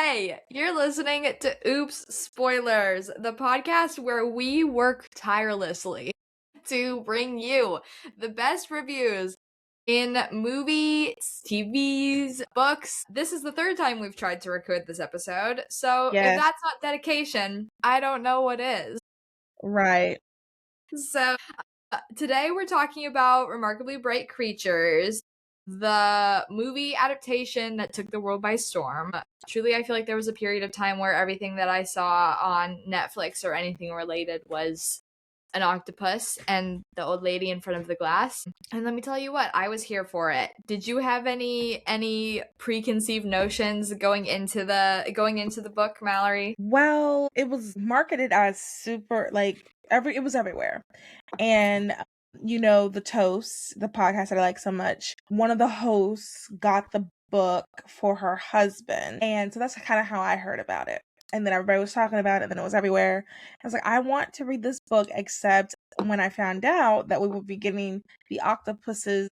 Hey, you're listening to Oops Spoilers, the podcast where we work tirelessly to bring you the best reviews in movies, TVs, books. This is the third time we've tried to record this episode, so if Yes. that's not dedication, I don't know what is. Right. So, today we're talking about Remarkably Bright Creatures, the movie adaptation that took the world by storm. Truly, I feel like there was a period of time where everything that I saw on Netflix or anything related was an octopus and the old lady in front of the glass. And let me tell you what, I was here for it. Did you have any preconceived notions going into the book, Mallory? Well, it was marketed as super it was everywhere. And the toast, the podcast that I like so much, one of the hosts got the book for her husband. And so that's kind of how I heard about it. And then everybody was talking about it, and then it was everywhere. I was like, I want to read this book, except when I found out that we would be getting the octopus's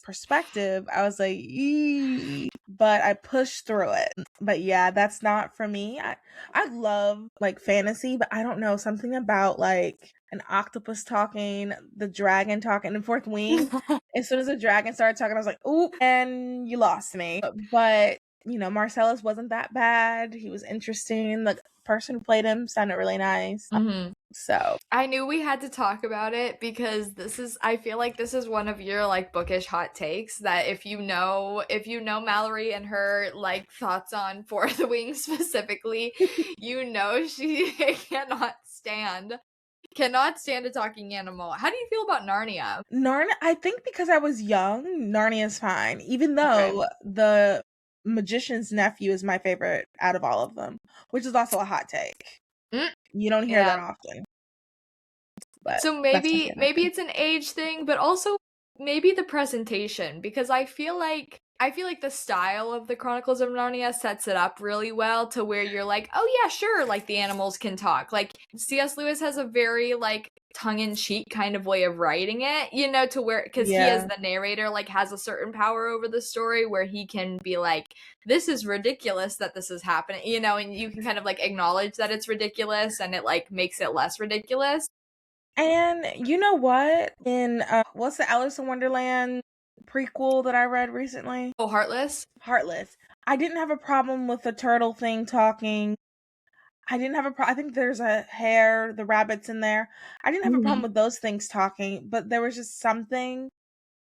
perspective, I was like, eee, but I pushed through it. But yeah, that's not for me. I love like fantasy, but I don't know, something about like an octopus talking, the dragon talking, and Fourth Wing. As soon as the dragon started talking, I was like, oop, and you lost me. But Marcellus wasn't that bad. He was interesting. The person who played him sounded really nice. Mm-hmm. So I knew we had to talk about it because I feel like this is one of your like bookish hot takes that if you know Mallory and her like thoughts on For the Wings specifically, she cannot stand a talking animal. How do you feel about Narnia? Narnia, I think because I was young, Narnia's fine. Even though the magician's nephew is my favorite out of all of them, which is also a hot take. You don't hear that often. But so maybe it's an age thing, but also maybe the presentation, because I feel like the style of the Chronicles of Narnia sets it up really well to where you're like, oh yeah, sure, like the animals can talk. Like C.S. Lewis has a very like tongue-in-cheek kind of way of writing it, to where, because he as the narrator like has a certain power over the story where he can be like, this is ridiculous that this is happening, and you can kind of like acknowledge that it's ridiculous and it like makes it less ridiculous. And you know what? In what's the Alice in Wonderland prequel that I read recently? Oh, Heartless? Heartless. I didn't have a problem with the turtle thing talking. I didn't have I think there's a hare, the rabbits in there. I didn't have a problem with those things talking, but there was just something,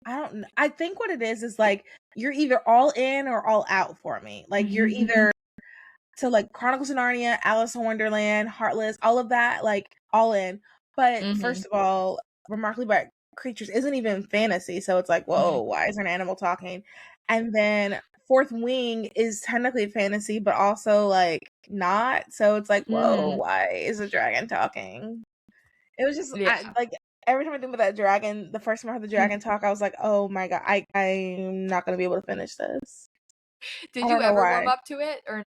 I don't know. I think what it is like, you're either all in or all out for me. Like you're either, so like Chronicles of Narnia, Alice in Wonderland, Heartless, all of that, like all in. But first of all, Remarkably Bright Creatures isn't even fantasy, so it's like, whoa, why is an animal talking? And then Fourth Wing is technically fantasy, but also like not. So it's like, whoa, why is a dragon talking? It was just like every time I think about that dragon, the first time I heard the dragon talk, I was like, oh my god, I'm not gonna be able to finish this. Did you ever warm up to it, or?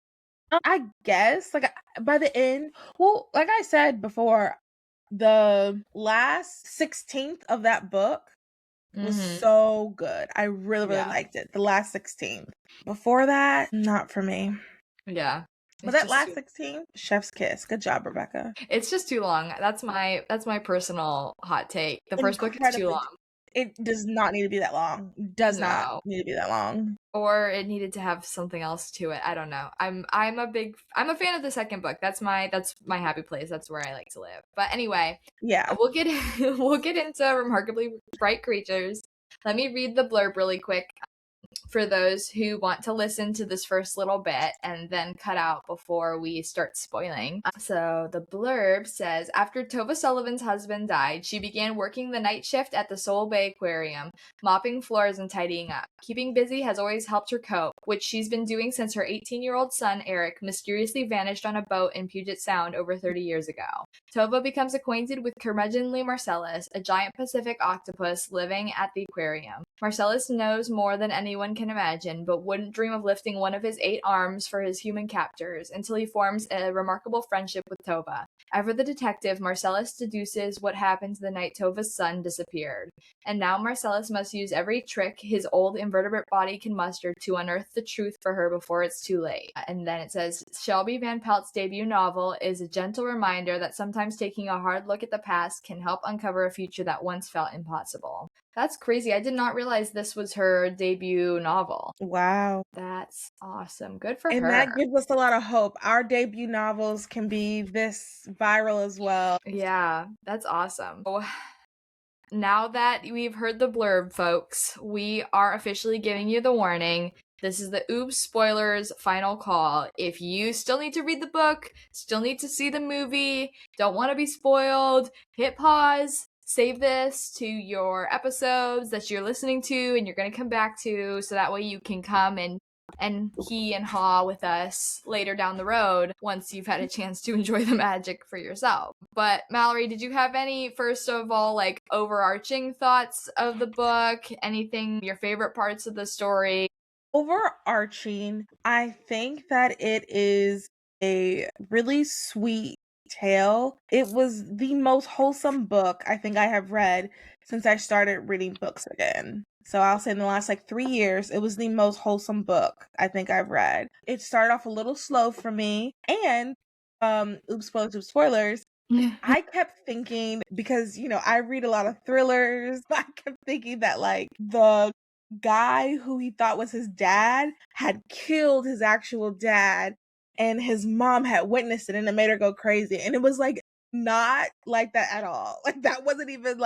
I guess like by the end, well, like I said before, the last 16th of that book was so good. I really liked it. The last 16th. Before that, not for me. Yeah. But that last 16th, chef's kiss. Good job, Rebecca. It's just too long. That's my personal hot take. The first book is too long. It does not need to be that long. Does not need to be that long. Or it needed to have something else to it. I don't know. I'm a fan of the second book. That's my happy place. That's where I like to live. But anyway, yeah, we'll get into Remarkably Bright Creatures. Let me read the blurb really quick for those who want to listen to this first little bit and then cut out before we start spoiling. So the blurb says, after Tova Sullivan's husband died, she began working the night shift at the Soul Bay Aquarium, mopping floors and tidying up. Keeping busy has always helped her cope, which she's been doing since her 18-year-old son, Eric, mysteriously vanished on a boat in Puget Sound over 30 years ago. Tova becomes acquainted with curmudgeonly Marcellus, a giant Pacific octopus living at the aquarium. Marcellus knows more than anyone can imagine, but wouldn't dream of lifting one of his 8 arms for his human captors until he forms a remarkable friendship with Tova. Ever the detective, Marcellus deduces what happened the night Tova's son disappeared. And now Marcellus must use every trick his old invertebrate body can muster to unearth the truth for her before it's too late. And then it says, Shelby Van Pelt's debut novel is a gentle reminder that sometimes taking a hard look at the past can help uncover a future that once felt impossible. That's crazy. I did not realize this was her debut novel. Wow. That's awesome. Good for her. And that gives us a lot of hope. Our debut novels can be this viral as well. Yeah, that's awesome. Now that we've heard the blurb, folks, we are officially giving you the warning. This is the Oops Spoilers final call. If you still need to read the book, still need to see the movie, don't want to be spoiled, hit pause, save this to your episodes that you're listening to and you're going to come back to, so that way you can come and he and haw with us later down the road once you've had a chance to enjoy the magic for yourself. But Mallory, did you have any, first of all, like overarching thoughts of the book? Anything, your favorite parts of the story? Overarching, I think that it is a really sweet tale. It was the most wholesome book I think I have read since I started reading books again. So I'll say in the last 3 years, it was the most wholesome book I think I've read. It started off a little slow for me, and oops spoilers, I kept thinking, because I read a lot of thrillers, I kept thinking that the guy who he thought was his dad had killed his actual dad, and his mom had witnessed it, and it made her go crazy. And it was not like that at all. That wasn't even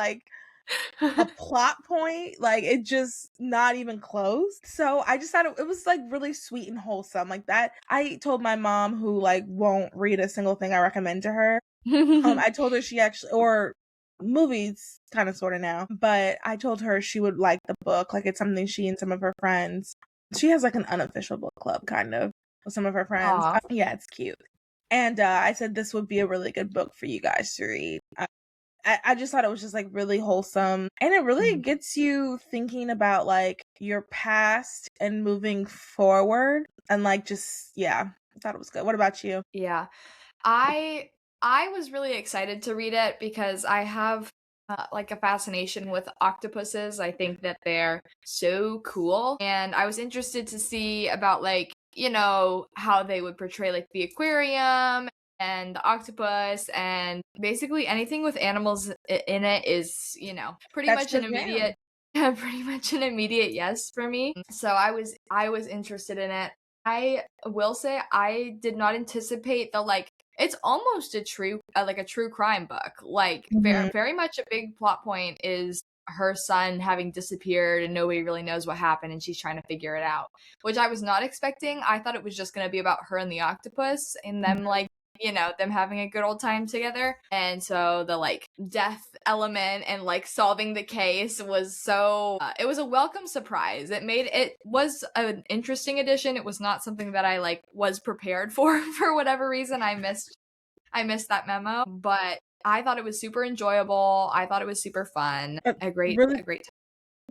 a plot point. It just not even close. So I just thought it was really sweet and wholesome. That I told my mom, who won't read a single thing I recommend to her. I told her she actually, or movies kind of sort of now, but I told her she would like the book. It's something she and some of her friends, she has an unofficial book club kind of with some of her friends. Yeah, it's cute. And I said this would be a really good book for you guys to read. I just thought it was just really wholesome, and it really gets you thinking about your past and moving forward, and I thought it was good. What about you? Yeah, I was really excited to read it because I have a fascination with octopuses. I think that they're so cool, and I was interested to see about how they would portray the aquarium and the octopus, and basically anything with animals in it is pretty much an immediate yes for me. So I was interested in it. I will say I did not anticipate the it's almost a true crime book. Very much a big plot point is her son having disappeared and nobody really knows what happened, and she's trying to figure it out, which I was not expecting. I thought it was just going to be about her and the octopus and them them having a good old time together. And so the death element and solving the case was so it was a welcome surprise. It was an interesting addition. It was not something that I was prepared for whatever reason. I missed that memo, but I thought it was super enjoyable. I thought it was super fun. A great time.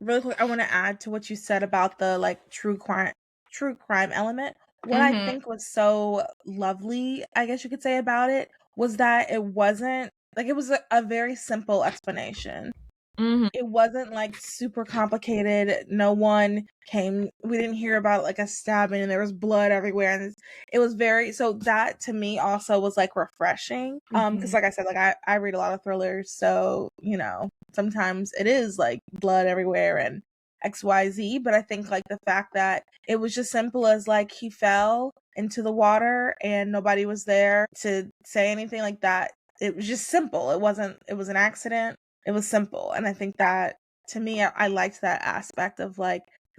Really quick, I want to add to what you said about the true crime element. What I think was so lovely, I guess you could say, about it was that it wasn't it was a very simple explanation. It wasn't super complicated. No one came, we didn't hear about a stabbing and there was blood everywhere, and it was very, so that to me also was refreshing, because I said, I read a lot of thrillers, so sometimes it is blood everywhere and XYZ, but I think the fact that it was just simple as he fell into the water and nobody was there to say anything like that. It was just simple. It was an accident. It was simple. And I think that, to me, I liked that aspect of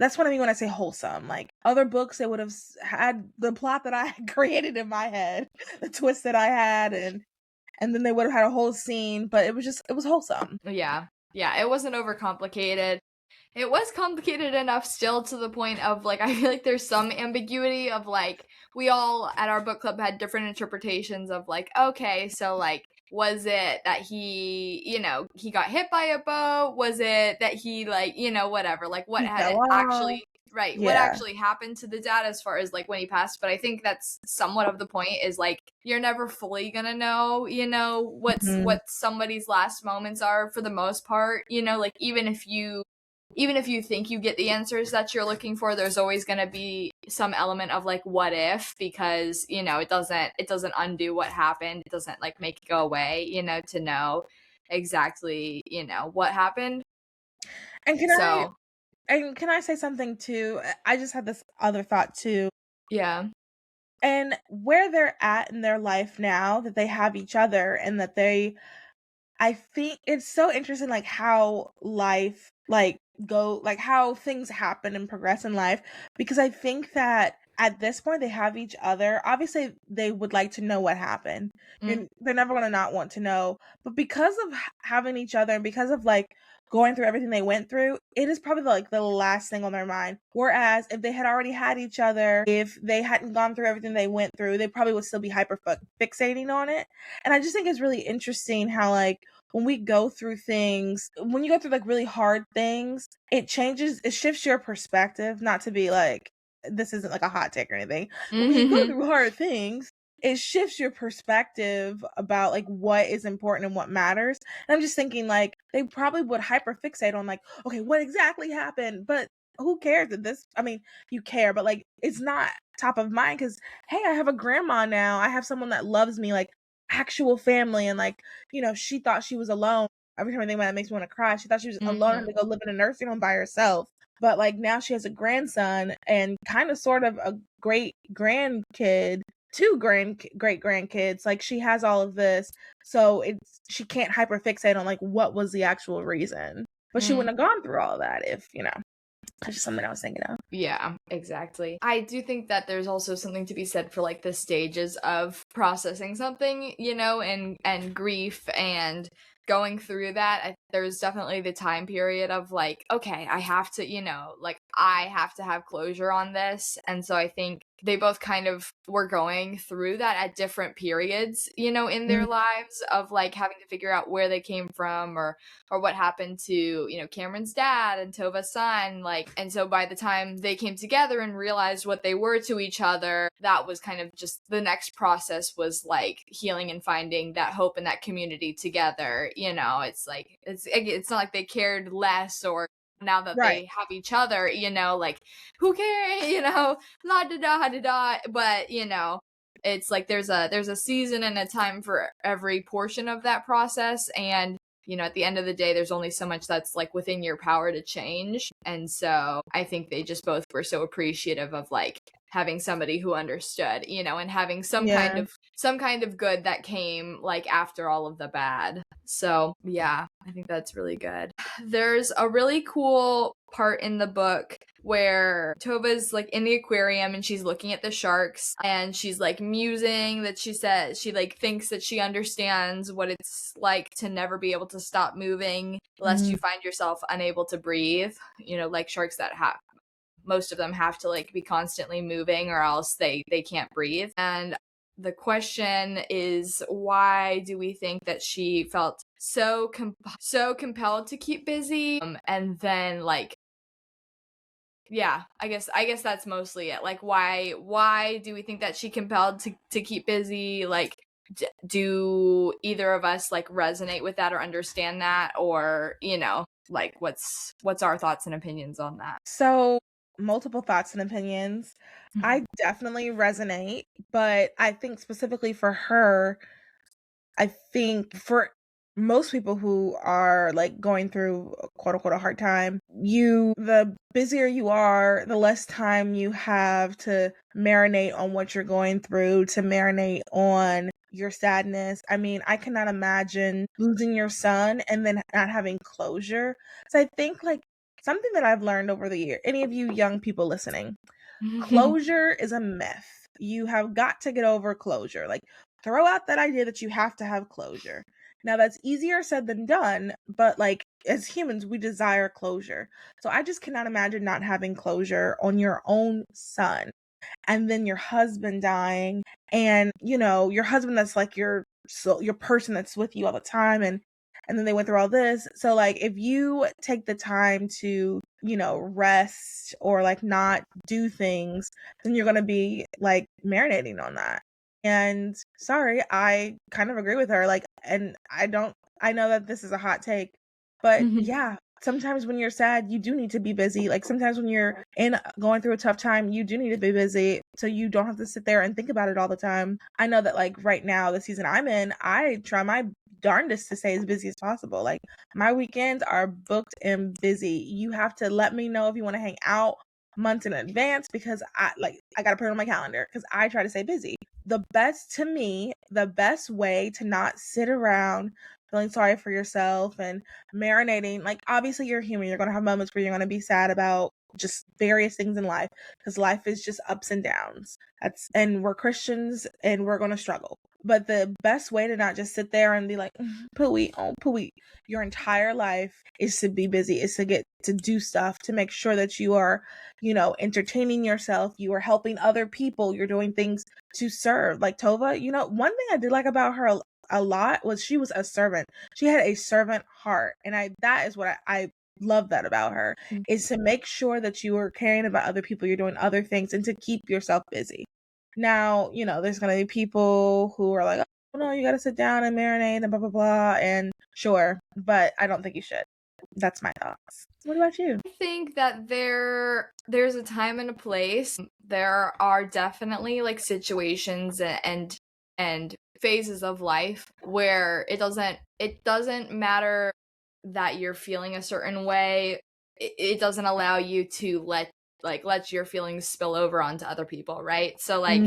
that's what I mean when I say wholesome. Other books, they would have had the plot that I had created in my head, the twist that I had, and then they would have had a whole scene, but it was wholesome. Yeah, it wasn't overcomplicated. It was complicated enough still, to the point of I feel there's some ambiguity of we all at our book club had different interpretations of okay, so was it that he he got hit by a boat? Was it that he whatever, what had actually right, what Yeah. actually happened to the dad as far as like when he passed. But I think that's somewhat of the point, is like you're never fully gonna know, you know, what somebody's last moments are for the most part, you know, like even if you think you get the answers that you're looking for, there's always going to be some element of like what if, because you know it doesn't undo what happened, it doesn't like make it go away, you know, to know exactly, you know, what happened. And So can I say something too? I just had this other thought too. yeah. And where they're at in their life now, that they have each other, and that I think it's so interesting, like how life like how things happen and progress in life, because I think that at this point they have each other. Obviously, they would like to know what happened. They're never going to not want to know, but because of having each other, and because of like going through everything they went through, it is probably like the last thing on their mind. Whereas if they had already had each other, if they hadn't gone through everything they went through, they probably would still be hyper fixating on it. And I just think it's really interesting how like when we go through things, when you go through like really hard things, it shifts your perspective. Not to be like, this isn't like a hot take or anything, but when you go through hard things, it shifts your perspective about like what is important and what matters. And I'm just thinking like they probably would hyper fixate on like, okay, what exactly happened? But who cares that this, I mean, you care, but like it's not top of mind, because hey, I have a grandma now. I have someone that loves me, like actual family. And like, you know, she thought she was alone. Every time I think about it, it makes me want to cry. She thought she was alone and to go live in a nursing home by herself. But like now she has a grandson and kind of sort of a great grandkid, two great grandkids. Like she has all of this. So she can't hyperfixate on like what was the actual reason. But she wouldn't have gone through all of that if, you know. That's just something I was thinking of. Yeah, exactly. I do think that there's also something to be said for like the stages of processing something, you know, and grief and going through that. There's definitely the time period of like, okay, I have to, you know, like I have to have closure on this. And so I think they both kind of were going through that at different periods, you know, in their lives, of like having to figure out where they came from, or what happened to, you know, Cameron's dad and Tova's son, like. And so by the time they came together and realized what they were to each other, that was kind of just the next process, was like healing and finding that hope and that community together, you know. It's like it's not like they cared less, or now that Right. they have each other, you know, like who cares, you know, la da da da da. But you know, it's like there's a season and a time for every portion of that process. And you know, at the end of the day, there's only so much that's like within your power to change. And so I think they just both were so appreciative of like having somebody who understood, you know, and having some kind of good that came like after all of the bad. So yeah, I think that's really good. There's a really cool part in the book where Tova's like in the aquarium and she's looking at the sharks and she's like musing, that she says she like thinks that she understands what it's like to never be able to stop moving lest you find yourself unable to breathe, you know, like sharks that have, most of them have to like be constantly moving or else they can't breathe. And the question is, why do we think that she felt so compelled to keep busy? And then like, yeah, I guess that's mostly it. Like, why do we think that she compelled to keep busy? Like, do either of us like resonate with that or understand that, or you know, like what's our thoughts and opinions on that? So, multiple thoughts and opinions. I definitely resonate, but I think specifically for her, I think for most people who are like going through quote unquote a hard time, the busier you are, the less time you have to marinate on what you're going through, to marinate on your sadness. I mean, I cannot imagine losing your son and then not having closure. So I think like something that I've learned over the year, any of you young people listening, closure is a myth. You have got to get over closure. Like, throw out that idea that you have to have closure. Now, that's easier said than done, but like as humans, we desire closure. So I just cannot imagine not having closure on your own son, and then your husband dying, and you know, your husband that's like your person that's with you all the time, and and then they went through all this. So like if you take the time to, you know, rest or like not do things, then you're going to be like marinating on that. And sorry, I kind of agree with her. Like, and I know that this is a hot take, but yeah, sometimes when you're sad, you do need to be busy. Like sometimes when you're going through a tough time, you do need to be busy so you don't have to sit there and think about it all the time. I know that like right now, the season I'm in, I try my darndest to stay as busy as possible. Like my weekends are booked and busy. You have to let me know if you want to hang out months in advance because I got to put it on my calendar because I try to stay busy. The best way to not sit around feeling sorry for yourself and marinating, like obviously you're human, you're going to have moments where you're going to be sad about just various things in life because life is just ups and downs. And we're Christians and we're going to struggle. But the best way to not just sit there and be like, pooey, oh, pooey, your entire life is to be busy, is to get to do stuff, to make sure that you are, you know, entertaining yourself, you are helping other people, you're doing things to serve. Like Tova, you know, one thing I did like about her a lot was she was a servant. She had a servant heart. And that is what I love that about her, is to make sure that you are caring about other people, you're doing other things, and to keep yourself busy. Now, you know, there's going to be people who are like, oh no, you got to sit down and marinate and blah, blah, blah. And sure, but I don't think you should. That's my thoughts. What about you? I think that there's a time and a place. There are definitely like situations and phases of life where it doesn't matter that you're feeling a certain way. It doesn't allow you to let your feelings spill over onto other people, right? So like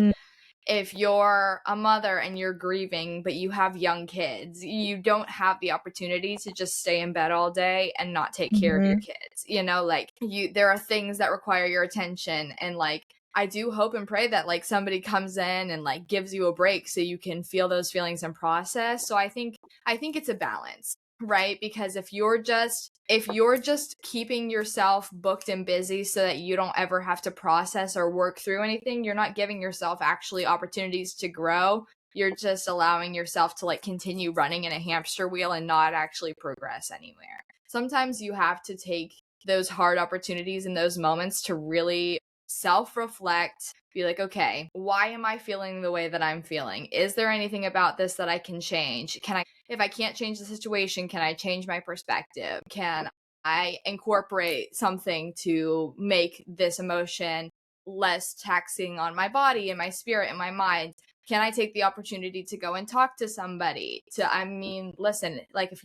if you're a mother and you're grieving but you have young kids, you don't have the opportunity to just stay in bed all day and not take care of your kids. You know, like there are things that require your attention, and like I do hope and pray that like somebody comes in and like gives you a break so you can feel those feelings and process. So I think it's a balance, right? Because if you're just keeping yourself booked and busy so that you don't ever have to process or work through anything, you're not giving yourself actually opportunities to grow. You're just allowing yourself to like continue running in a hamster wheel and not actually progress anywhere. Sometimes you have to take those hard opportunities in those moments to really self-reflect, be like, okay, why am I feeling the way that I'm feeling? Is there anything about this that I can change? If I can't change the situation, can I change my perspective? Can I incorporate something to make this emotion less taxing on my body and my spirit and my mind? Can I take the opportunity to go and talk to somebody? Listen, like if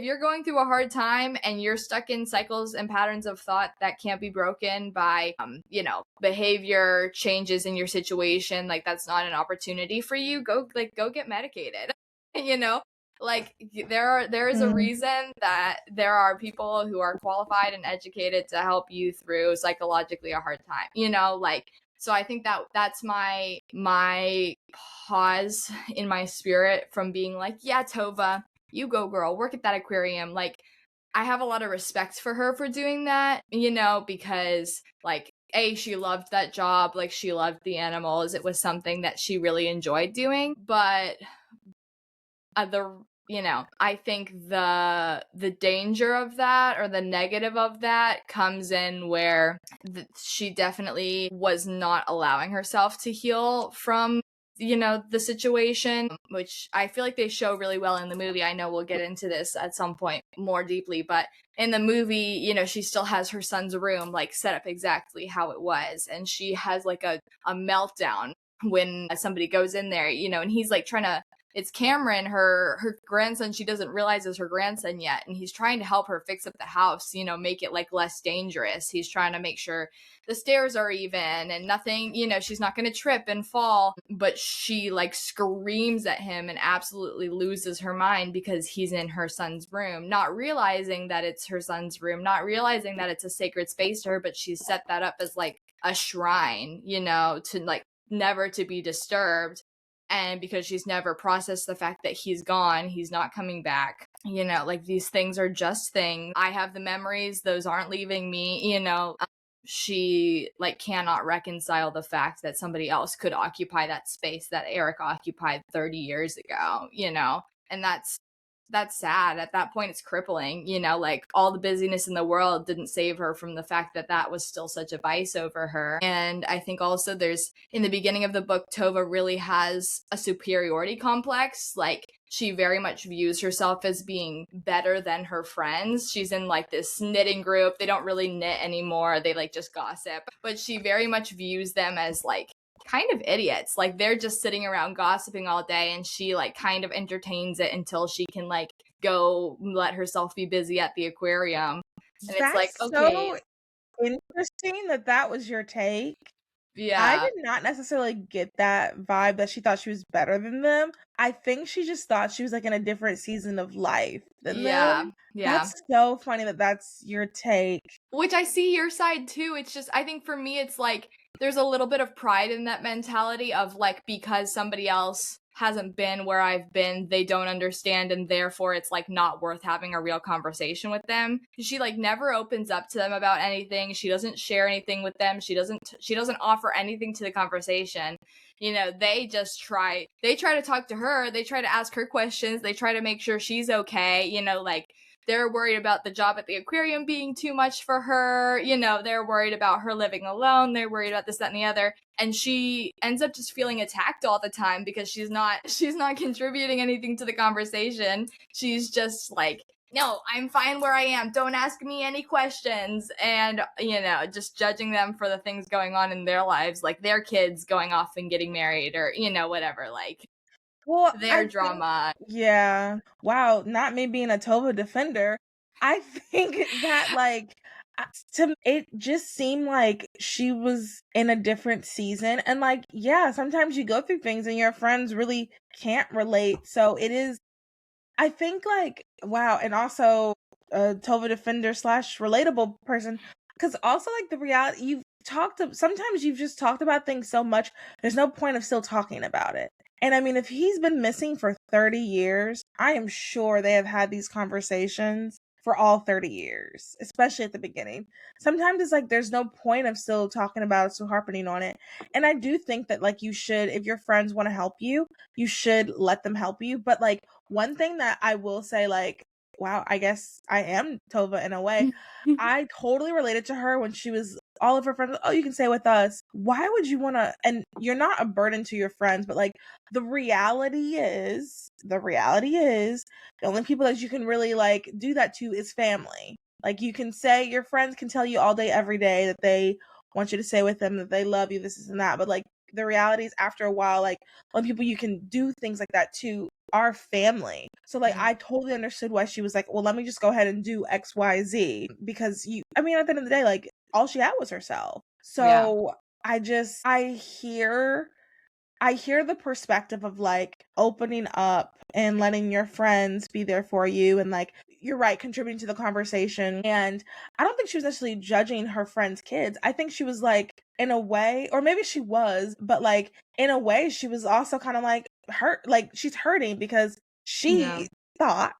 you're going through a hard time and you're stuck in cycles and patterns of thought that can't be broken by, behavior changes in your situation, like that's not an opportunity for you, go get medicated. you know, like there is a reason that there are people who are qualified and educated to help you through psychologically a hard time. So I think that's my pause in my spirit from being like, yeah, Tova, you go girl, work at that aquarium. Like I have a lot of respect for her for doing that, because like she loved that job, like she loved the animals. It was something that she really enjoyed doing. But I think the danger of that, or the negative of that, comes in where she definitely was not allowing herself to heal from the situation, which I feel like they show really well in the movie. I know we'll get into this at some point more deeply, but in the movie, she still has her son's room like set up exactly how it was, and she has like a meltdown when somebody goes in there, and he's like trying to, it's Cameron, her grandson, she doesn't realize is her grandson yet, and he's trying to help her fix up the house, make it like less dangerous. He's trying to make sure the stairs are even and nothing, she's not going to trip and fall. But she like screams at him and absolutely loses her mind because he's in her son's room, not realizing that it's her son's room, not realizing that it's a sacred space to her, but she's set that up as like a shrine, to like never to be disturbed. And because she's never processed the fact that he's gone, he's not coming back, like these things are just things. I have the memories, those aren't leaving me, she like cannot reconcile the fact that somebody else could occupy that space that Eric occupied 30 years ago, and that's that's sad. At that point, it's crippling. You know, like all the busyness in the world didn't save her from the fact that that was still such a vice over her. And I think also there's, in the beginning of the book, Tova really has a superiority complex. Like, she very much views herself as being better than her friends. She's in like this knitting group. They don't really knit anymore. They like just gossip. But she very much views them as like kind of idiots. Like, they're just sitting around gossiping all day, and she like kind of entertains it until she can like go let herself be busy at the aquarium. And it's like, That's okay, so interesting that that was your take. I yeah, did not necessarily get that vibe that she thought she was better than them. I think she just thought she was like in a different season of life than yeah, them. yeah. That's so funny that that's your take. Which I see your side too. It's just, I think for me, it's like there's a little bit of pride in that mentality of like, because somebody else hasn't been where I've been, they don't understand, and therefore it's like not worth having a real conversation with them. She like never opens up to them about anything. She doesn't share anything with them. She doesn't offer anything to the conversation. You know, they try to talk to her, they try to ask her questions, they try to make sure she's okay, you know, like they're worried about the job at the aquarium being too much for her. You know, they're worried about her living alone. They're worried about this, that, and the other. And she ends up just feeling attacked all the time because she's not contributing anything to the conversation. She's just like, no, I'm fine where I am. Don't ask me any questions. And, you know, just judging them for the things going on in their lives, like their kids going off and getting married or, you know, whatever, like Well, their I think drama. yeah. Wow, not me being a Tova defender. I think that like to it just seemed like she was in a different season, and like yeah, sometimes you go through things and your friends really can't relate. So it is I think like wow, and also a Tova defender slash relatable person, because also like the reality sometimes you've just talked about things so much. There's no point of still talking about it. And I mean, if he's been missing for 30 years, I am sure they have had these conversations for all 30 years, especially at the beginning. Sometimes it's like there's no point of still talking about it, still harping on it. And I do think that like you should, if your friends want to help you, you should let them help you. But like one thing that I will say, like, wow, I guess I am Tova in a way. I totally related to her when she was all of her friends, oh, you can stay with us. Why would you want to? And you're not a burden to your friends, but like the only people that you can really like do that to is family. Like you can say your friends can tell you all day, every day that they want you to stay with them, that they love you, this and that. But like the reality is after a while, like only people you can do things like that to are family. So like I totally understood why she was like, well, let me just go ahead and do XYZ because I mean, at the end of the day, like all she had was herself. Yeah. So I hear the perspective of like opening up and letting your friends be there for you and like you're right, contributing to the conversation. And I don't think she was necessarily judging her friends' kids. I think she was like in a way, or maybe she was, but like in a way she was also kind of like hurt, like she's hurting because Yeah. she thought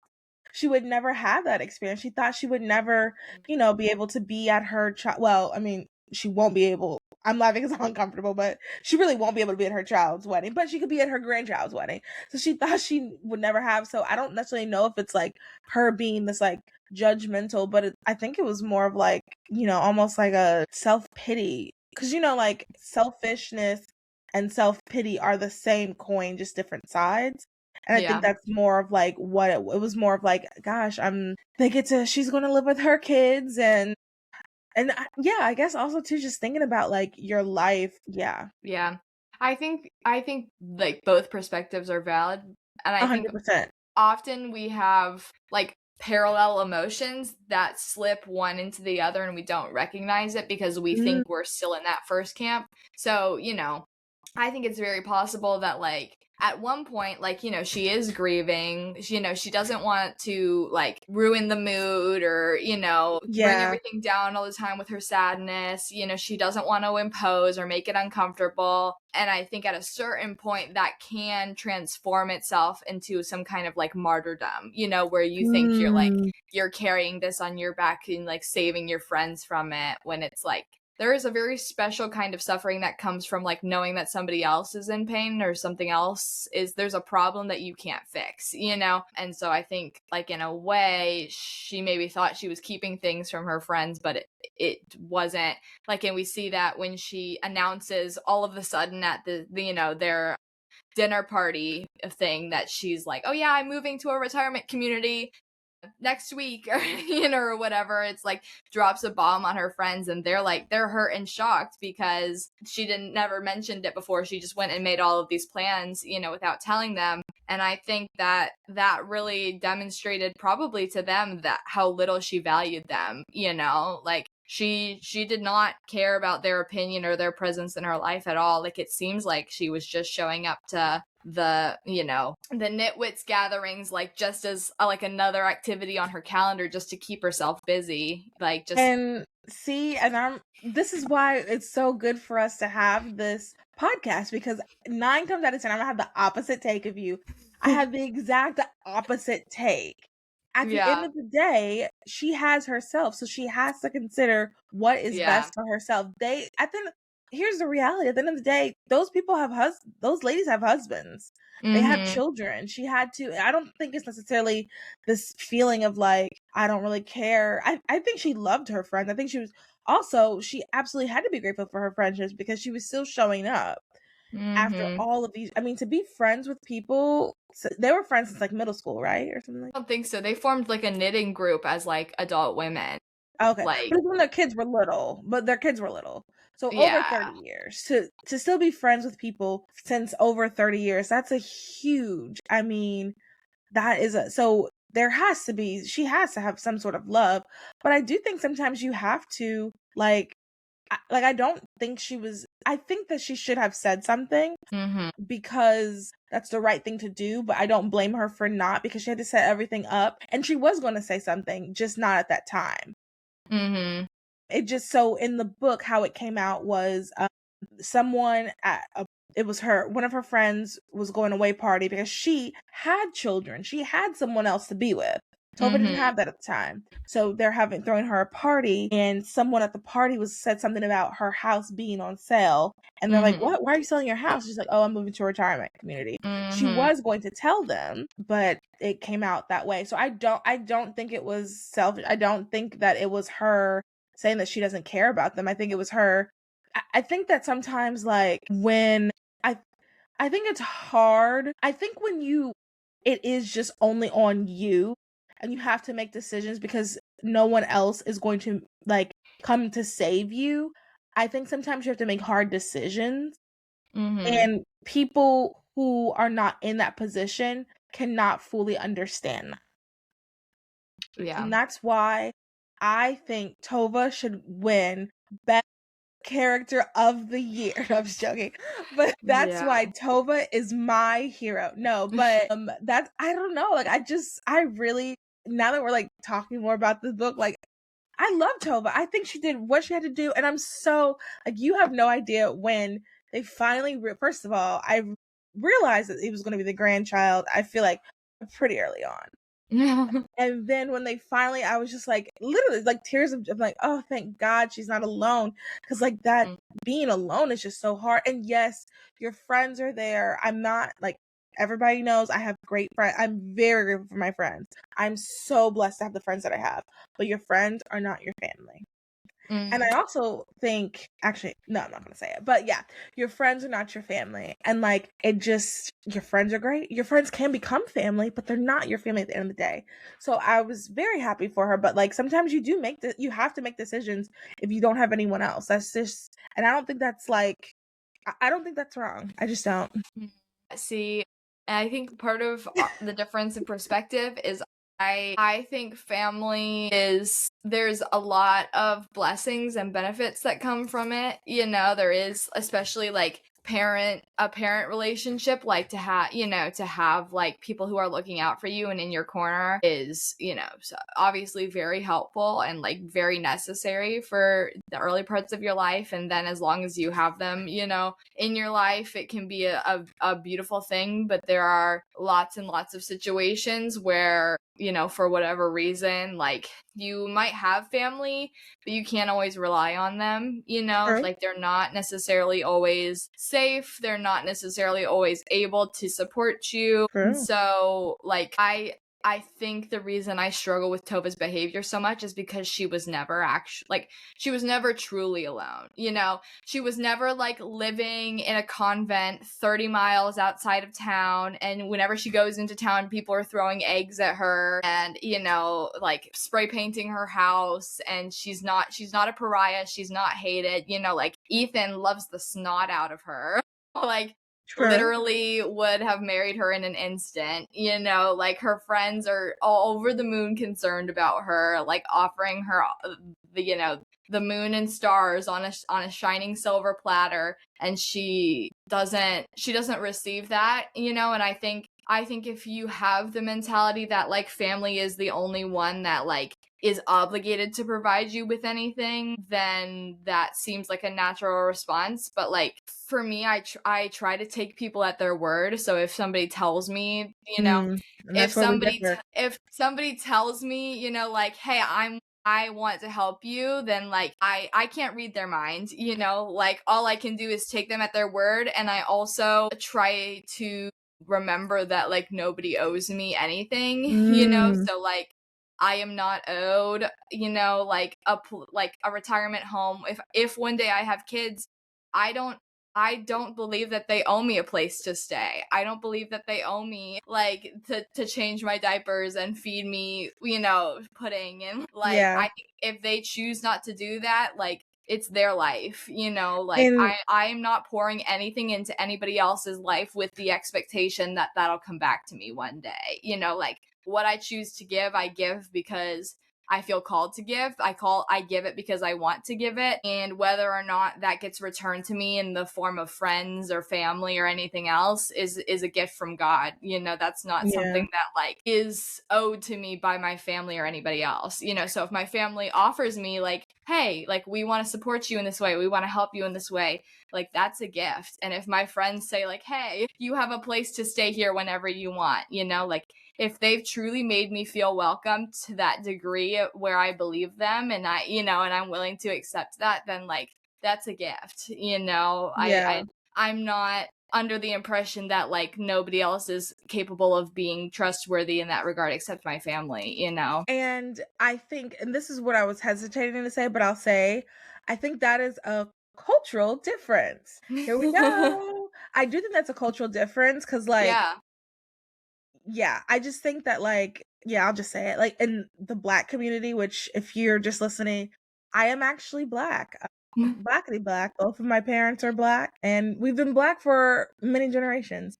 she would never have that experience. She thought she would never, be able to be at her well, I mean, she won't be able. I'm laughing because I'm uncomfortable, but she really won't be able to be at her child's wedding, but she could be at her grandchild's wedding. So she thought she would never have. So I don't necessarily know if it's like her being this like judgmental, but I think it was more of like, almost like a self pity. Because, like selfishness and self pity are the same coin, just different sides. And I think Yeah. that's more of like what it was more of like, gosh, she's going to live with her kids yeah, I guess also too just thinking about like your life. Yeah. Yeah. I think like both perspectives are valid. And I think 100%. often we have like parallel emotions that slip one into the other and we don't recognize it because we Mm, think we're still in that first camp. So, you know, I think it's very possible that like at one point, like, you know, she is grieving. You know, she doesn't want to like ruin the mood or, you know, bring yeah. everything down all the time with her sadness. You know, she doesn't want to impose or make it uncomfortable. And I think at a certain point that can transform itself into some kind of like martyrdom, you know, where you think Mm, you're carrying this on your back and like saving your friends from it when it's like there is a very special kind of suffering that comes from like knowing that somebody else is in pain or something else there's a problem that you can't fix, you know? And so I think like in a way she maybe thought she was keeping things from her friends, but it wasn't. Like, and we see that when she announces all of a sudden at the you know, their dinner party thing that she's like, oh yeah, I'm moving to a retirement community next week, or you know, or whatever. It's like drops a bomb on her friends, and they're hurt and shocked because she didn't never mentioned it before. She just went and made all of these plans, you know, without telling them. And I think that really demonstrated probably to them that how little she valued them, you know, like she did not care about their opinion or their presence in her life at all. Like, it seems like she was just showing up to the, you know, the nitwits gatherings like just as like another activity on her calendar just to keep herself busy, like just. And see, and this is why it's so good for us to have this podcast, because 9 times out of 10 I'm gonna have the opposite take of you. I have the exact opposite take. At the end of the day, she has herself, so she has to consider what is best for herself. Here's the reality. At the end of the day, those people have those ladies have husbands. They have children. She had to. I don't think it's necessarily this feeling of like, I don't really care. I think she loved her friends. I think she absolutely had to be grateful for her friendships because she was still showing up after all of these. I mean, to be friends with people, they were friends since like middle school, right? Or something like that. I don't think so. They formed like a knitting group as like adult women. Okay. Like, but it's when their kids were little. So over 30 years. To still be friends with people since over 30 years, that's a huge, I mean, so there has to be, she has to have some sort of love. But I do think sometimes you have to, I don't think I think that she should have said something because that's the right thing to do, but I don't blame her for not, because she had to set everything up and she was going to say something, just not at that time. It just, so in the book, how it came out was someone it was one of her friends was going away party because she had children. She had someone else to be with. Tova didn't have that at the time. So they're throwing her a party, and someone at the party said something about her house being on sale. And they're like, what? Why are you selling your house? She's like, oh, I'm moving to a retirement community. She was going to tell them, but it came out that way. So I don't think it was selfish. I don't think that it was her saying that she doesn't care about them. I think it was her. I think that sometimes, like, when I think it's hard. I think when it is just only on you and you have to make decisions because no one else is going to like come to save you. I think sometimes you have to make hard decisions, and people who are not in that position cannot fully understand that. And that's why I think Tova should win Best Character of the Year. No, I'm just joking, but that's why Tova is my hero. No, but that's, I don't know, like I really, now that we're like talking more about this book, like I love Tova. I think she did what she had to do, and I'm so, like, you have no idea when they finally first of all, I realized that it was going to be the grandchild, I feel like pretty early on. And then when they finally, I was just like, literally like tears of like, oh, thank God she's not alone, because like that being alone is just so hard. And yes, your friends are there. I'm not, like, everybody knows I have great friends. I'm very grateful for my friends. I'm so blessed to have the friends that I have, but your friends are not your family. And I also think, actually, no, I'm not going to say it, but yeah, your friends are not your family. And like, your friends are great. Your friends can become family, but they're not your family at the end of the day. So I was very happy for her, but like, sometimes you have to make decisions if you don't have anyone else. That's just, and I don't think that's like, I don't think that's wrong. I just don't. See, I think part of the difference in perspective is I think family there's a lot of blessings and benefits that come from it. You know, there is, especially like a parent relationship, like to have like people who are looking out for you and in your corner is, you know, so obviously very helpful and like very necessary for the early parts of your life. And then as long as you have them, you know, in your life, it can be a beautiful thing. But there are lots and lots of situations where for whatever reason, like, you might have family, but you can't always rely on them, True. like, they're not necessarily always safe, they're not necessarily always able to support you. And True. so, like, I think the reason I struggle with Tova's behavior so much is because she was never she was never truly alone. She was never like living in a convent 30 miles outside of town. And whenever she goes into town, people are throwing eggs at her and, like spray painting her house. And she's not a pariah. She's not hated. Like Ethan loves the snot out of her. Like, True. literally would have married her in an instant. Like, her friends are all over the moon concerned about her, like offering her the moon and stars on a shining silver platter, and she doesn't receive that. And I think if you have the mentality that like family is the only one that like is obligated to provide you with anything, then that seems like a natural response. But like for me, I try to take people at their word. So if somebody tells me, And if that's where we somebody differ. if somebody tells me, like, hey, I want to help you, then like I can't read their mind, like all I can do is take them at their word. And I also try to remember that like nobody owes me anything, so like I am not owed, like a retirement home. If one day I have kids, I don't believe that they owe me a place to stay. I don't believe that they owe me like to change my diapers and feed me, pudding. And like Yeah. I think if they choose not to do that, like it's their life, like And I am not pouring anything into anybody else's life with the expectation that that'll come back to me one day. Like what I choose to give, I give because I feel called to give. I give it because I want to give it. And whether or not that gets returned to me in the form of friends or family or anything else is a gift from God. That's not something that like is owed to me by my family or anybody else. So if my family offers me like, hey, like we want to support you in this way, we want to help you in this way, like that's a gift. And if my friends say like, hey, you have a place to stay here whenever you want, like if they've truly made me feel welcome to that degree where I believe them and and I'm willing to accept that, then like that's a gift. I'm not under the impression that like nobody else is capable of being trustworthy in that regard except my family. And I think, and this is what I was hesitating to say, but I'll say, I think that is a cultural difference. Here we go. I do think that's a cultural difference because, like, yeah, I just think that, like, yeah, I'll just say it. Like, in the Black community, which, if you're just listening, I am actually Black. Blackity Black. Both of my parents are Black, and we've been Black for many generations.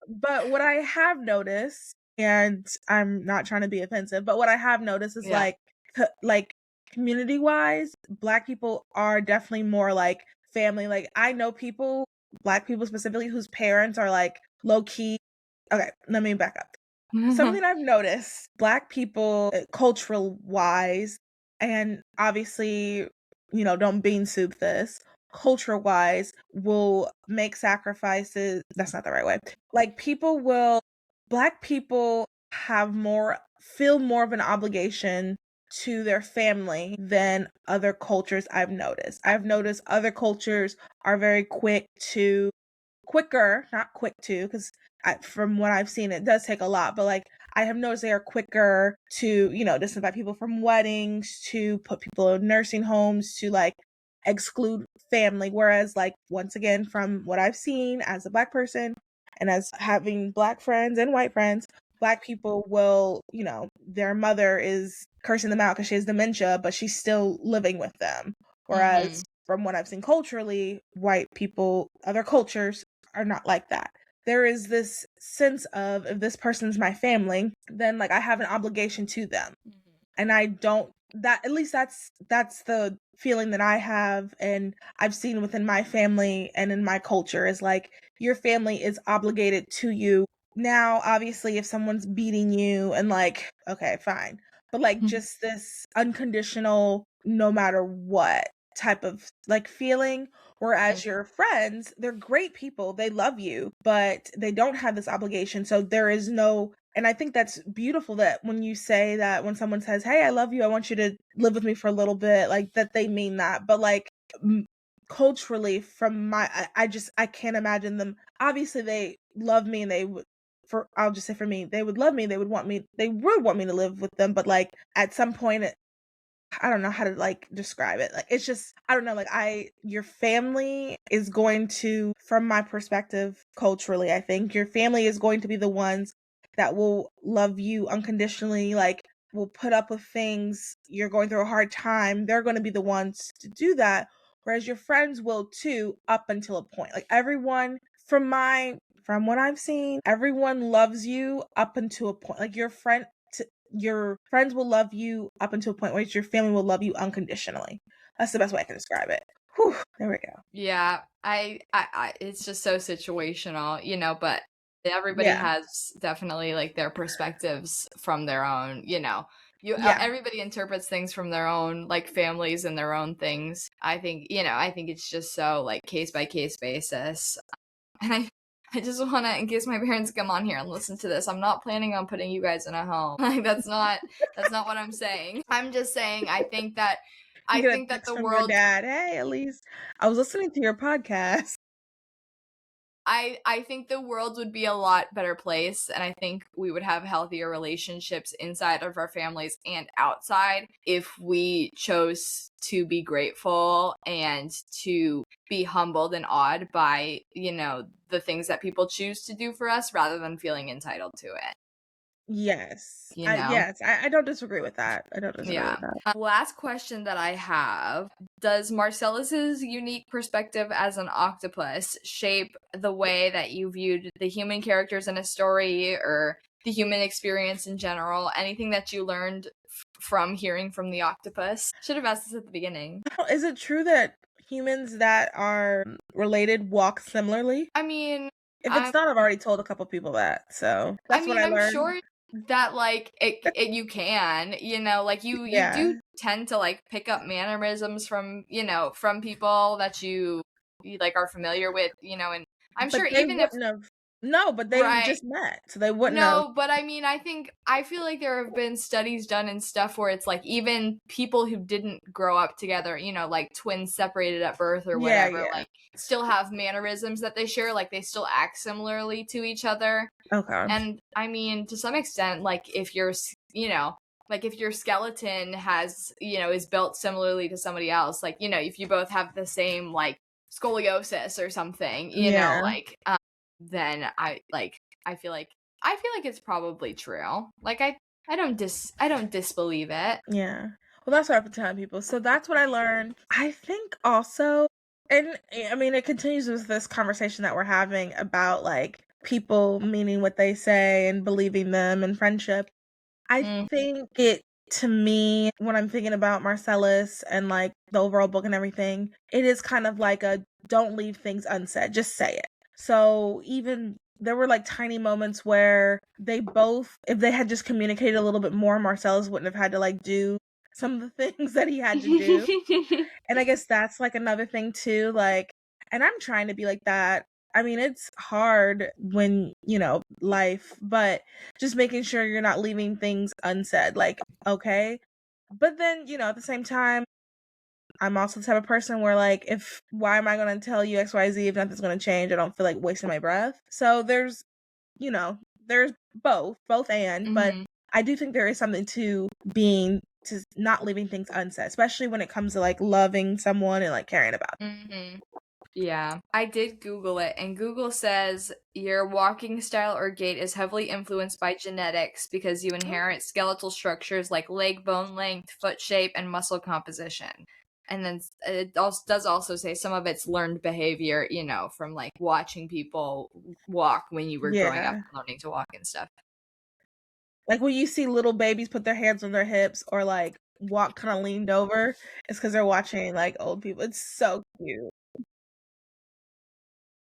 But what I have noticed, and I'm not trying to be offensive, but what I have noticed is like community wise, Black people are definitely more like family. Like I know people, Black people specifically, whose parents are like low key. Okay, let me back up. Something I've noticed, Black people, cultural wise, and obviously, don't bean soup this, culture wise, will make sacrifices. That's not the right way. Like Black people feel more of an obligation to their family than other cultures I've noticed. I've noticed other cultures are very quicker, not quick to, because from what I've seen, it does take a lot, but like I have noticed they are quicker to, disinvite people from weddings, to put people in nursing homes, to like exclude family. Whereas, like, once again, from what I've seen as a Black person and as having Black friends and white friends, Black people will, their mother is cursing them out because she has dementia, but she's still living with them. Whereas, from what I've seen culturally, white people, other cultures, are not like that. There is this sense of, if this person's my family, then like I have an obligation to them. And I don't, that, at least that's the feeling that I have and I've seen within my family and in my culture, is like your family is obligated to you. Now, obviously, if someone's beating you and like, okay, fine. But like just this unconditional, no matter what type of like feeling, Whereas your friends, they're great people. They love you, but they don't have this obligation. So there is no, and I think that's beautiful that when you say that, when someone says, "Hey, I love you. I want you to live with me for a little bit," like that they mean that. But like culturally, from I can't imagine them. Obviously, they love me and they would, for I'll just say for me, they would love me. They would want me to live with them. But like at some point, I don't know how to like describe it. Like it's just I don't know, like your family is going to, from my perspective culturally, I think your family is going to be the ones that will love you unconditionally, like will put up with things, you're going through a hard time, they're going to be the ones to do that. Whereas your friends will too, up until a point. Like everyone from what I've seen, everyone loves you up until a point. Like your friends will love you up until a point where your family will love you unconditionally. That's the best way I can describe it. Whew, there we go. Yeah, I it's just so situational, but everybody Yeah. has definitely like their perspectives from their own, Yeah. everybody interprets things from their own like families and their own things. I think it's just so like case by case basis. And I just want to, in case my parents come on here and listen to this, I'm not planning on putting you guys in a home. Like that's not what I'm saying. I'm just saying You I get a think that text the from your world dad. Hey, Elise, I was listening to your podcast. I think the world would be a lot better place, and I think we would have healthier relationships inside of our families and outside if we chose to be grateful and to be humbled and awed by, the things that people choose to do for us rather than feeling entitled to it, Yes. you know? I don't disagree with that. I don't disagree Yeah. with that. Last question that I have. Does Marcellus's unique perspective as an octopus shape the way that you viewed the human characters in a story or the human experience in general? Anything that you learned from hearing from the octopus? Should have asked this at the beginning. Is it true that humans that are related walk similarly? I mean, If it's I'm not, I've already told a couple people that. So I that's what mean, I I'm learned. sure that like it you can, like you Yeah. do tend to like pick up mannerisms from, from people that you like are familiar with, and I'm sure But they even if wouldn't have. No, but they right. just met, so they wouldn't have. No, but I mean, I feel like there have been studies done and stuff where it's like even people who didn't grow up together, like twins separated at birth or Yeah, whatever, yeah. like still have mannerisms that they share, like they still act similarly to each other. Okay. And I mean, to some extent, like if you're, like if your skeleton has, is built similarly to somebody else, like, if you both have the same like scoliosis or something, Yeah. like, then I feel like, it's probably true. Like I don't disbelieve it. Yeah. Well, that's what I've been telling people. So that's what I learned. I think also, and I mean, it continues with this conversation that we're having about like people meaning what they say and believing them and friendship. I Mm. think it, to me, when I'm thinking about Marcellus and like the overall book and everything, it is kind of like a don't leave things unsaid, just say it. So even there were like tiny moments where they both, if they had just communicated a little bit more, Marcellus wouldn't have had to like do some of the things that he had to do. And I guess that's like another thing too, like, and I'm trying to be like that. I mean, it's hard when, life, but just making sure you're not leaving things unsaid. Like, okay. But then, at the same time, I'm also the type of person where like, why am I going to tell you XYZ if nothing's going to change? I don't feel like wasting my breath. So you know, there's both and, but Mhm. I do think there is something to not leaving things unsaid, especially when it comes to like loving someone and like caring about them. Mhm. Yeah, I did Google it, and Google says your walking style or gait is heavily influenced by genetics because you inherit skeletal structures like leg bone length, foot shape, and muscle composition. And then it also does also say some of it's learned behavior, from like watching people walk when you were growing up Yeah. and learning to walk and stuff. Like when you see little babies put their hands on their hips or like walk kind of leaned over, it's because they're watching like old people. It's so cute.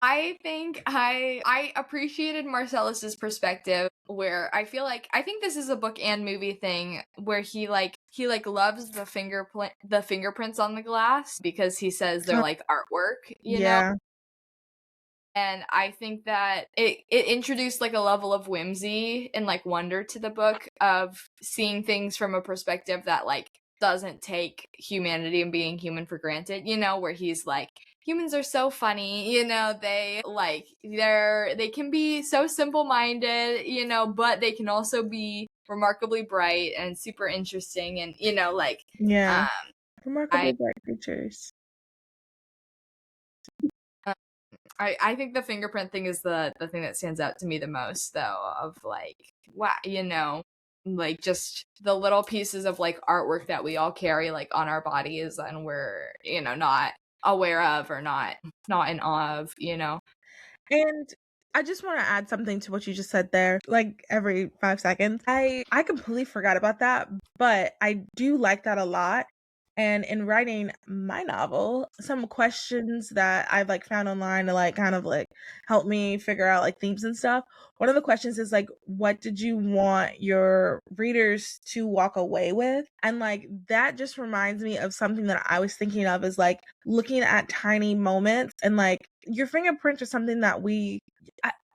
I think I appreciated Marcellus's perspective where I feel like I think this is a book and movie thing where he he like loves the fingerprints on the glass because he says they're like artwork, you know? Yeah. And I think that it introduced like a level of whimsy and like wonder to the book of seeing things from a perspective that like doesn't take humanity and being human for granted, you know, where he's like, humans are so funny, you know, they can be so simple-minded, you know, but they can also be remarkably bright and super interesting, and you know, like Yeah. um Remarkably Bright Creatures. I think the fingerprint thing is the thing that stands out to me the most, though, of like, wow, you know, like just the little pieces of like artwork that we all carry like on our bodies and we're, you know, not aware of or not in awe of, you know. And I just want to add something to what you just said there, like every 5 seconds. I completely forgot about that, but I do like that a lot. And in writing my novel, some questions that I've like found online to like kind of like help me figure out like themes and stuff. One of the questions is like, what did you want your readers to walk away with? And like that just reminds me of something that I was thinking of, is like looking at tiny moments, and like your fingerprints are something that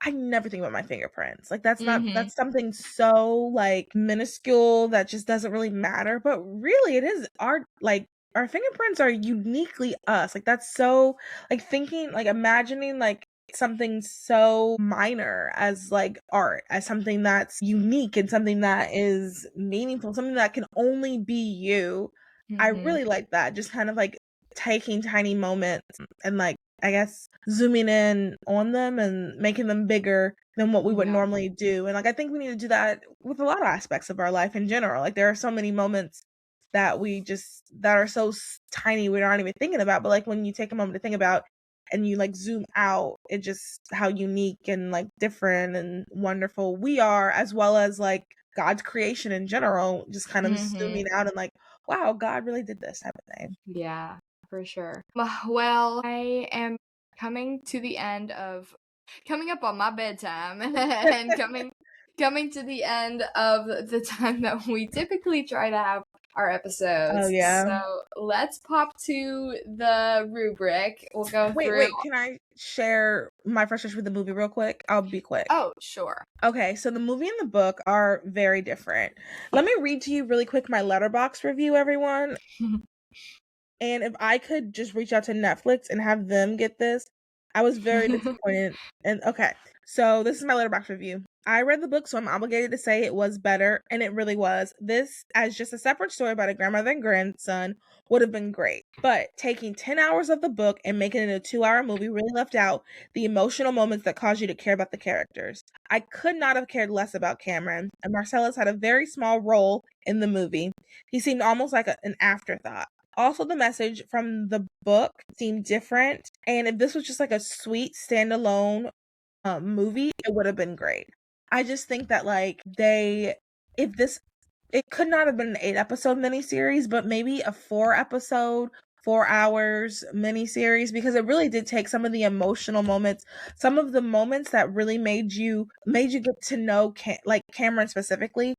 I never think about my fingerprints. Like that's something so like minuscule that just doesn't really matter. But really it is art. Like our fingerprints are uniquely us. Like that's so like thinking, like imagining like something so minor as like art, as something that's unique and something that is meaningful, something that can only be you. I really like that. Just kind of like taking tiny moments and like I guess zooming in on them and making them bigger than what we would normally do. And like I think we need to do that with a lot of aspects of our life in general. Like there are so many moments that that are so tiny we're not even thinking about, but like when you take a moment to think about and you like zoom out, it just how unique and like different and wonderful we are, as well as like God's creation in general, just kind of zooming out and like, wow, God really did this type of thing. Yeah, for sure. Well, I am coming up on my bedtime and coming to the end of the time that we typically try to have our episodes. Oh yeah. So let's pop to the rubric. We'll go through. Wait, can I share my frustration with the movie real quick? I'll be quick. Oh, sure. Okay, so the movie and the book are very different. Let me read to you really quick my letterbox review, everyone. And if I could just reach out to Netflix and have them get this, I was very disappointed. And okay, so this is my letterbox review. I read the book, so I'm obligated to say it was better, and it really was. This, as just a separate story about a grandmother and grandson, would have been great. But taking 10 hours of the book and making it a 2-hour movie really left out the emotional moments that caused you to care about the characters. I could not have cared less about Cameron, and Marcellus had a very small role in the movie. He seemed almost like an afterthought. Also, the message from the book seemed different, and if this was just like a sweet standalone movie, it would have been great. I just think that like if this, it could not have been an 8-episode miniseries, but maybe a 4-episode, 4 hours miniseries, because it really did take some of the emotional moments, some of the moments that really made you get to know Cameron specifically.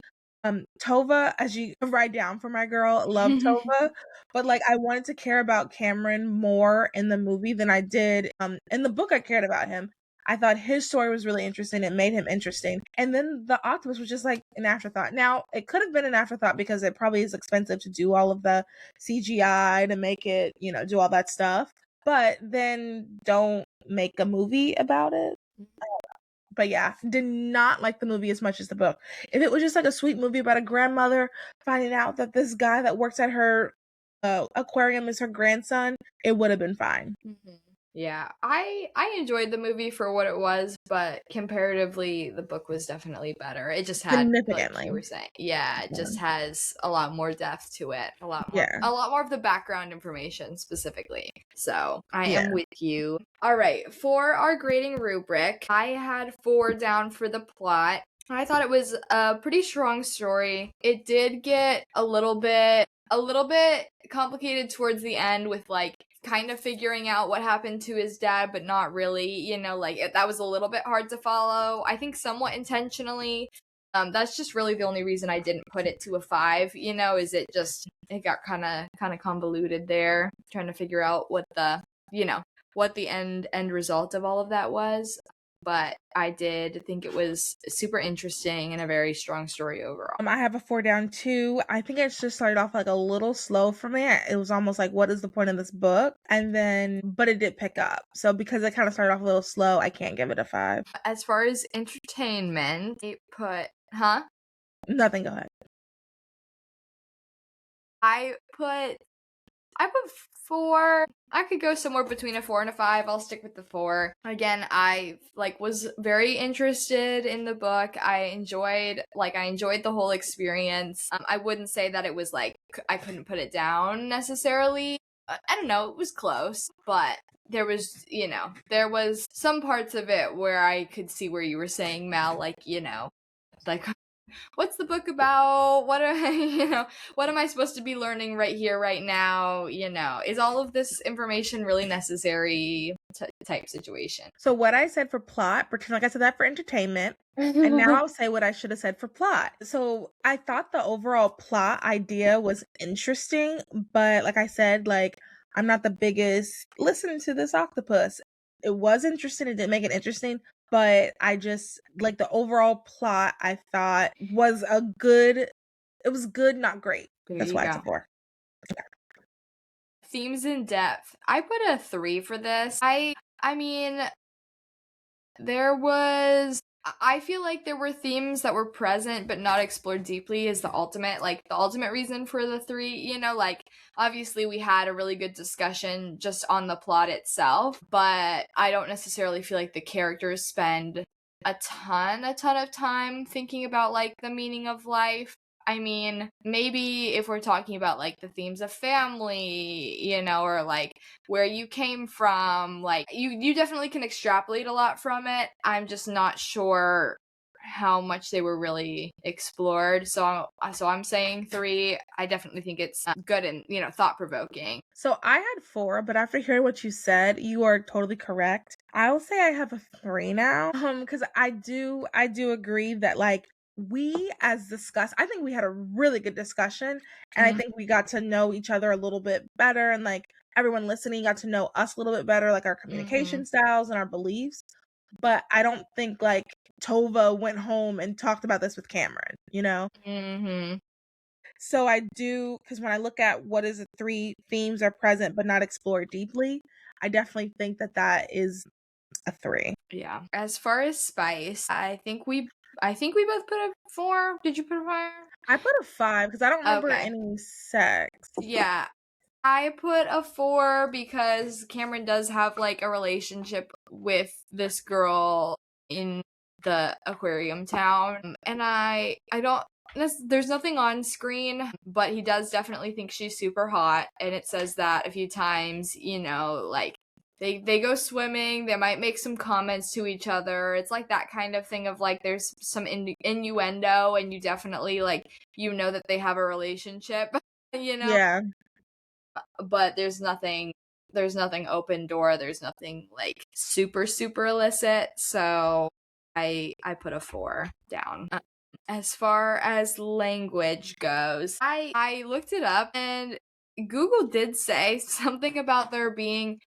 Tova, as you write down for my girl, love Tova, but like I wanted to care about Cameron more in the movie than I did in the book. I cared about him. I thought his story was really interesting. It made him interesting. And then the octopus was just like an afterthought. Now, it could have been an afterthought because it probably is expensive to do all of the CGI to make it, do all that stuff. But then don't make a movie about it. But yeah, did not like the movie as much as the book. If it was just like a sweet movie about a grandmother finding out that this guy that works at her aquarium is her grandson, it would have been fine. Yeah, I enjoyed the movie for what it was, but comparatively, the book was definitely better. It just had, like you were saying, it just has a lot more depth to it, a lot more of the background information specifically. So I am with you. All right, for our grading rubric, I had 4 down for the plot. I thought it was a pretty strong story. It did get a little bit complicated towards the end with like kind of figuring out what happened to his dad, but not really, like that was a little bit hard to follow. I think somewhat intentionally, That's just really the only reason I didn't put it to a 5, is it got kind of convoluted there, trying to figure out what the end result of all of that was. But I did think it was super interesting and a very strong story overall. I have a 4 down too. I think it just started off like a little slow for me. It was almost like, what is the point of this book? But it did pick up. So because it kind of started off a little slow, I can't give it a 5. As far as entertainment, I put, Nothing, go ahead. I put 4. I could go somewhere between a 4 and a 5. I'll stick with the 4. Again, I was very interested in the book. I enjoyed the whole experience. I wouldn't say that it was I couldn't put it down necessarily. I don't know, it was close, but there was some parts of it where I could see where you were saying, Mal, what's the book about? What what am I supposed to be learning right here, right now? Is all of this information really necessary type situation? So what I said for plot, pretend like I said that for entertainment. And now I'll say what I should have said for plot. So I thought the overall plot idea was interesting, but like I said, I'm not the biggest listen to this octopus. It was interesting. It didn't make it interesting. But I just, the overall plot, I thought was good, not great. That's why it's a 4. Themes in depth. I put a 3 for this. I mean, I feel like there were themes that were present but not explored deeply is the ultimate reason for the 3, obviously we had a really good discussion just on the plot itself, but I don't necessarily feel like the characters spend a ton of time thinking about the meaning of life. I mean, maybe if we're talking about the themes of family, or where you came from, you definitely can extrapolate a lot from it. I'm just not sure how much they were really explored. So I'm saying 3. I definitely think it's good and, thought-provoking. So I had 4, but after hearing what you said, you are totally correct. I will say I have a 3 now. Because I do agree that we as discussed, I think we had a really good discussion, and I think we got to know each other a little bit better, and everyone listening got to know us a little bit better, our communication styles and our beliefs. But I don't think Tova went home and talked about this with Cameron, So I do, because when I look at what is the 3 themes are present but not explored deeply, I definitely think that is a 3. Yeah. As far as spice, I think we both put a 4. Did you put a 5? I put a 5 because I don't remember any sex. Yeah. I put a 4 because Cameron does have a relationship with this girl in the aquarium town, and I don't, there's nothing on screen, but he does definitely think she's super hot, and it says that a few times, they go swimming, they might make some comments to each other. It's that kind of thing of there's some innuendo, and you definitely that they have a relationship, Yeah. But there's nothing open door, there's nothing super illicit, so I put a 4 down. As far as language goes, I looked it up, and Google did say something about there being,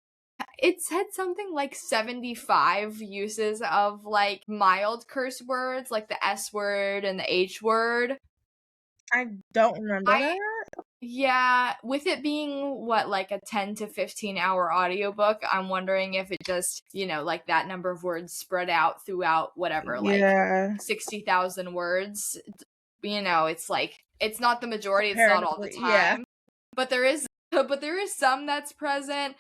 it said something 75 uses of mild curse words, the S word and the H word. I don't remember that. Yeah, with it being a 10 to 15 hour audiobook, I'm wondering if it just, that number of words spread out throughout whatever, 60,000 words. It's not the majority, it's not all the time. Yeah. But there is some that's present,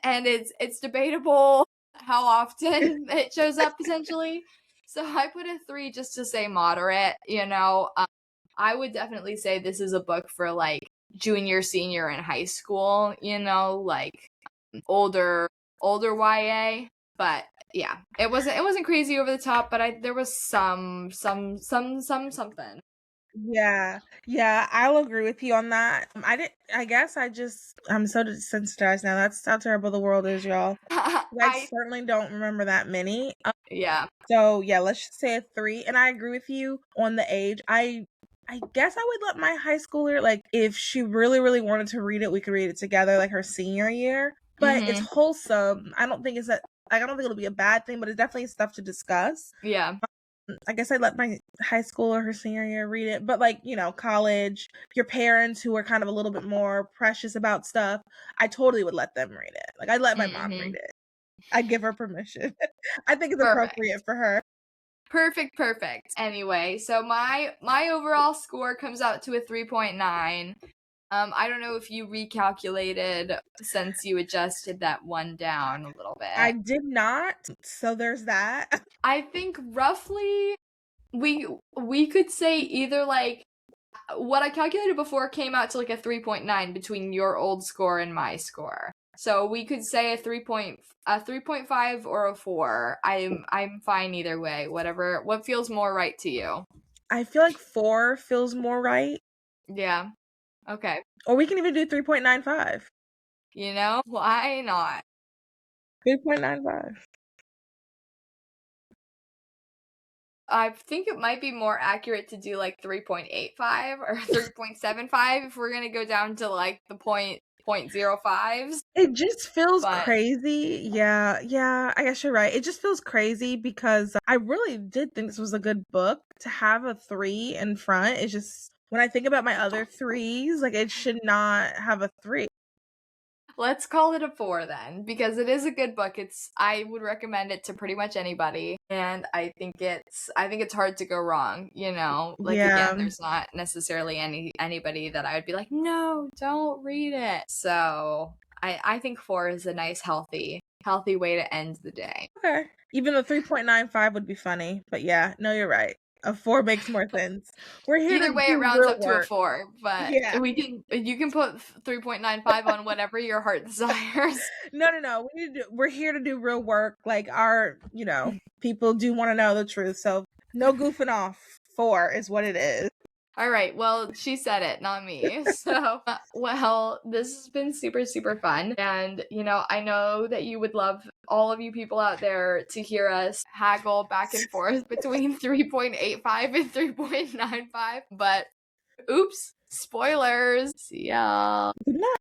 and it's debatable how often it shows up potentially. So I put a 3 just to say moderate, I would definitely say this is a book for junior, senior in high school, older YA. But yeah, it wasn't crazy over the top, but there was some something. Yeah, yeah, I'll agree with you on that. I'm so desensitized now. That's how terrible the world is, y'all. I I certainly don't remember that many. yeah. So yeah, let's just say a 3. And I agree with you on the age. I guess I would let my high schooler, like, if she really, really wanted to read it, we could read it together, like her senior year. But it's Mhm. wholesome. I don't think it'll be a bad thing, but it's definitely stuff to discuss. Yeah. I guess I'd let my high school or her senior year read it. But like, college, your parents who are kind of a little bit more precious about stuff, I totally would let them read it. Like I'd let my mom read Mhm. it. I'd give her permission. I think it's Perfect. appropriate for her. Perfect. Anyway, so my overall score comes out to a 3.9. I don't know if you recalculated since you adjusted that one down a little I bit. did not. So there's that. I think roughly we could say either like what I calculated before came out to like a 3.9 between your old score and my score. So we could say a 3.5 or a 4. I'm fine either way. What feels more right to you. I feel like 4 feels more right. Yeah. Okay. Or we can even do 3.95. Why not? 3.95. I think it might be more accurate to do like 3.85 or 3.75 if we're going to go down to like the point zero fives. It just feels But crazy. Yeah, I guess you're right. It just feels crazy because I really did think this was a good book. To have a 3 in front, it's just when I think about my other 3s, like it should not have a 3. let's call it a 4 then, because it is a good book. I would recommend it to pretty much anybody, and I think it's hard to go wrong. Like again, Yeah. there's not necessarily anybody that I would be like, no, don't read it. So I think 4 is a nice healthy way to end the day. Okay. Even the 3.95 would be funny, but yeah, no, you're right. A 4 makes more sense. We're here to Either way, it do rounds real up to a work. 4, but Yeah. you can put 3.95 on whatever your heart desires. No. We're here to do real work. Like people do want to know the truth. So no goofing off. 4 is what it is. All right, well, she said it, not me. So, well, this has been super, super fun. And, I know that you would love all of you people out there to hear us haggle back and forth between 3.85 and 3.95. But, oops, spoilers. See y'all. Good night.